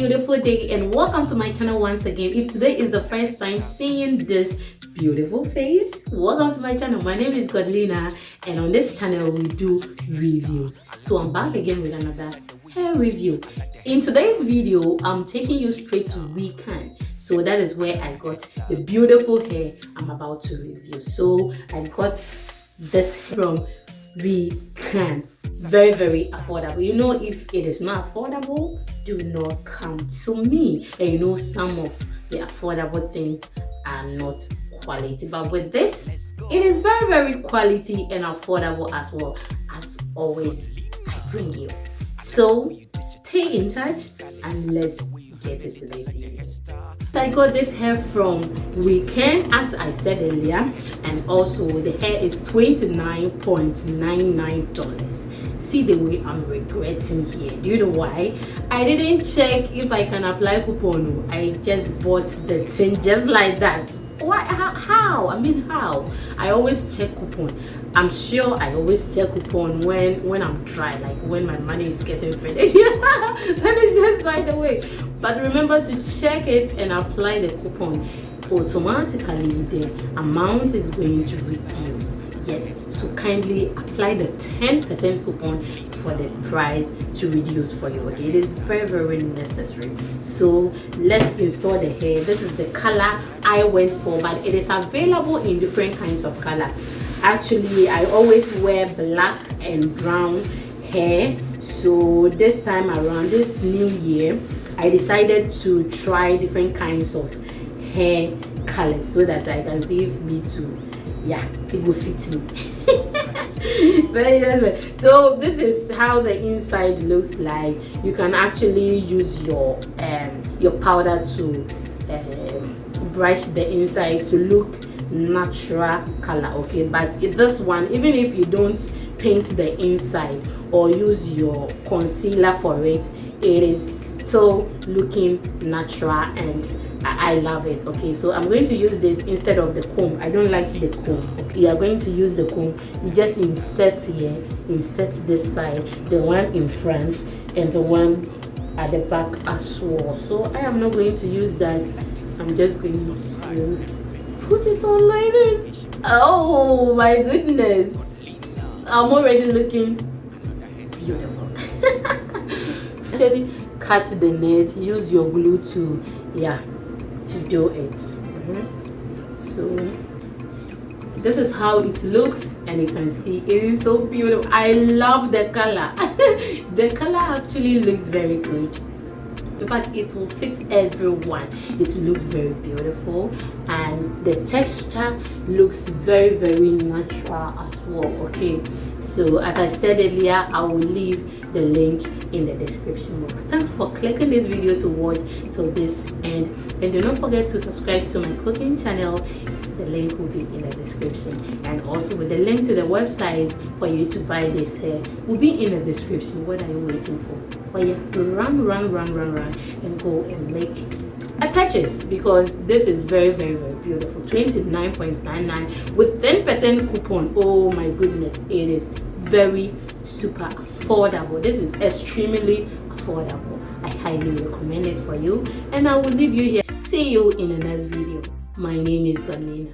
beautiful day and welcome to my channel once again. If today is the first time seeing this beautiful face, welcome to my channel. My name is Godlina and on this channel we do reviews. So I'm back again with another hair review. In today's video, I'm taking you straight to WECAN. So that is where I got the beautiful hair I'm about to review. So I got this from WECAN. Very affordable. You know, if it is not affordable, do not come to me. And you know, some of the affordable things are not quality, but with this it is very quality and affordable as well. As always, I bring you. So stay in touch and let's get into the video. I got this hair from WECAN, as I said earlier, and also the hair is $29.99. See the way I'm regretting here. Do you know why? I didn't check if I can apply coupon. I just bought the thing just like that. Why? How? I mean, how? I always check coupon. I'm sure I always check coupon when I'm dry, like when my money is getting finished. That is just by the way. But remember to check it and apply the coupon. Automatically, the amount is going to reduce. Yes, so kindly apply the 10% coupon for the price to reduce for you. Okay, it is very necessary. So let's install the hair. This is the color I went for, but it is available in different kinds of color. Actually, I always wear black and brown hair, so this time around, this new year, I decided to try different kinds of hair colors so that I can see if me too, yeah, it will fit me. So this is how the inside looks like. You can actually use your powder to brush the inside to look natural color. Okay, but this one, even if you don't paint the inside or use your concealer for it, it is still looking natural and I love it. Okay, so I'm going to use this instead of the comb. I don't like the comb. Okay, you are going to use the comb. You just insert here, insert this side, the one in front and the one at the back as well. So I am not going to use that. I'm just going to put it on like it. Oh my goodness, I'm already looking beautiful. Actually, cut the net, use your glue to do it. So this is how it looks, and you can see it is so beautiful. I love the color. The color actually looks very good. In fact, it will fit everyone. It looks very beautiful and the texture looks very natural as well. Okay, so as I said earlier, I will leave the link in the description box. Thanks for clicking this video to watch till this end, and do not forget to subscribe to my cooking channel. The link will be in the description, and also with the link to the website for you to buy this hair will be in the description. What are you waiting for? Well, yeah, run and go and make a purchase, because this is very beautiful. $29.99 with 10% coupon. Oh my goodness, it is very super affordable. This is extremely affordable. I highly recommend it for you, and I will leave you here. See you in the next video. My name is Godlina.